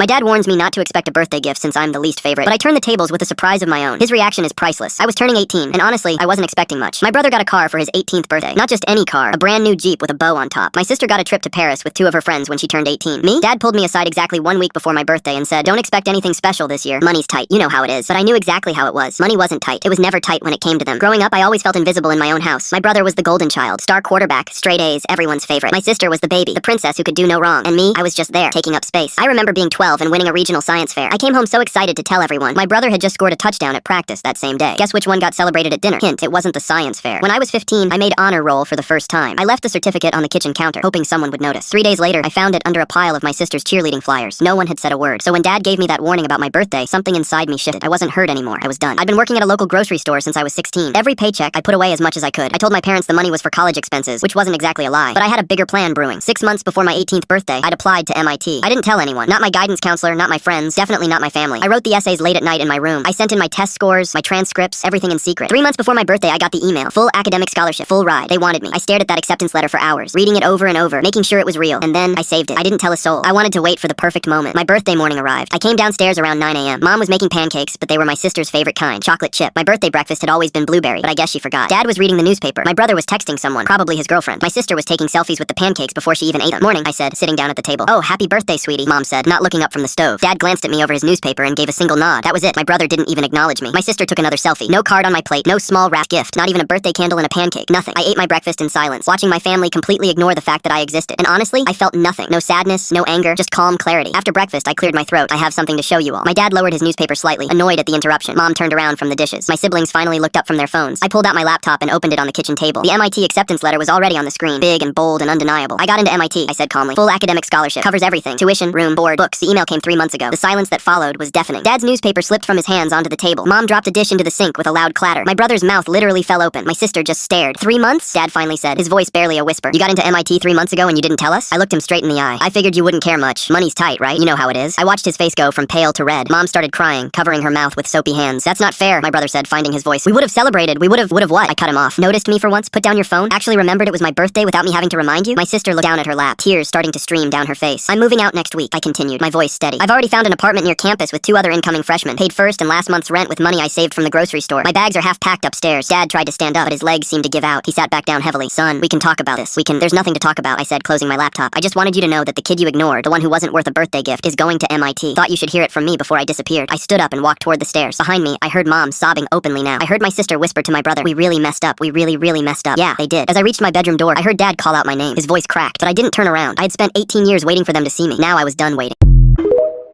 My dad warns me not to expect a birthday gift since I'm the least favorite, but I turn the tables with a surprise of my own. His reaction is priceless. I was turning 18, and honestly, I wasn't expecting much. My brother got a car for his 18th birthday. Not just any car, a brand new Jeep with a bow on top. My sister got a trip to Paris with 2 of her friends when she turned 18. Me? Dad pulled me aside exactly 1 week before my birthday and said, "Don't expect anything special this year. Money's tight. You know how it is." But I knew exactly how it was. Money wasn't tight. It was never tight when it came to them. Growing up, I always felt invisible in my own house. My brother was the golden child, star quarterback, straight A's, everyone's favorite. My sister was the baby, the princess who could do no wrong. And me, I was just there, taking up space. I remember being 12 and winning a regional science fair. I came home so excited to tell everyone. My brother had just scored a touchdown at practice that same day. Guess which one got celebrated at dinner? Hint, it wasn't the science fair. When I was 15, I made honor roll for the first time. I left the certificate on the kitchen counter, hoping someone would notice. 3 days later, I found it under a pile of my sister's cheerleading flyers. No one had said a word. So when Dad gave me that warning about my birthday, something inside me shifted. I wasn't hurt anymore. I was done. I'd been working at a local grocery store since I was 16. Every paycheck, I put away as much as I could. I told my parents the money was for college expenses, which wasn't exactly a lie. But I had a bigger plan brewing. 6 months before my 18th birthday, I'd applied to MIT. I didn't tell anyone. Not my guidance counselor, not my friends, definitely not my family. I wrote the essays late at night in my room. I sent in my test scores, my transcripts, everything in secret. 3 months before my birthday, I got the email. Full academic scholarship, full ride. They wanted me. I stared at that acceptance letter for hours, reading it over and over, making sure it was real. And then I saved it. I didn't tell a soul. I wanted to wait for the perfect moment. My birthday morning arrived. I came downstairs around 9 a.m. Mom was making pancakes, but they were my sister's favorite kind, chocolate chip. My birthday breakfast had always been blueberry, but I guess she forgot. Dad was reading the newspaper. My brother was texting someone, probably his girlfriend. My sister was taking selfies with the pancakes before she even ate them. "Morning," I said, sitting down at the table. "Oh, happy birthday, sweetie," Mom said, not looking up from the stove. Dad glanced at me over his newspaper and gave a single nod. That was it. My brother didn't even acknowledge me. My sister took another selfie. No card on my plate, no small wrapped gift, not even a birthday candle and a pancake, nothing. I ate my breakfast in silence, watching my family completely ignore the fact that I existed. And honestly, I felt nothing. No sadness, no anger, just calm clarity. After breakfast, I cleared my throat. "I have something to show you all." My dad lowered his newspaper slightly, annoyed at the interruption. Mom turned around from the dishes. My siblings finally looked up from their phones. I pulled out my laptop and opened it on the kitchen table. The MIT acceptance letter was already on the screen, big and bold and undeniable. "I got into MIT," I said calmly. "Full academic scholarship, covers everything. Tuition, room, board, books." The email came 3 months ago. The silence that followed was deafening. Dad's newspaper slipped from his hands onto the table. Mom dropped a dish into the sink with a loud clatter. My brother's mouth literally fell open. My sister just stared. "3 months?" Dad finally said, his voice barely a whisper. "You got into MIT 3 months ago and you didn't tell us?" I looked him straight in the eye. "I figured you wouldn't care much. Money's tight, right? You know how it is." I watched his face go from pale to red. Mom started crying, covering her mouth with soapy hands. "That's not fair," my brother said, finding his voice. "We would have celebrated. We would have what?" I cut him off. "Noticed me for once? Put down your phone? Actually remembered it was my birthday without me having to remind you?" My sister looked down at her lap, tears starting to stream down her face. "I'm moving out next week," I continued, my voice steady. "I've already found an apartment near campus with 2 other incoming freshmen. Paid first and last month's rent with money I saved from the grocery store. My bags are half packed upstairs." Dad tried to stand up, but his legs seemed to give out. He sat back down heavily. "Son, we can talk about this. There's nothing to talk about," I said, closing my laptop. "I just wanted you to know that the kid you ignored, the one who wasn't worth a birthday gift, is going to MIT. Thought you should hear it from me before I disappeared." I stood up and walked toward the stairs. Behind me, I heard Mom sobbing openly now. I heard my sister whisper to my brother, "We really messed up. We really messed up." Yeah, they did. As I reached my bedroom door, I heard Dad call out my name. His voice cracked, but I didn't turn around. I had spent 18 years waiting for them to see me. Now I was done waiting.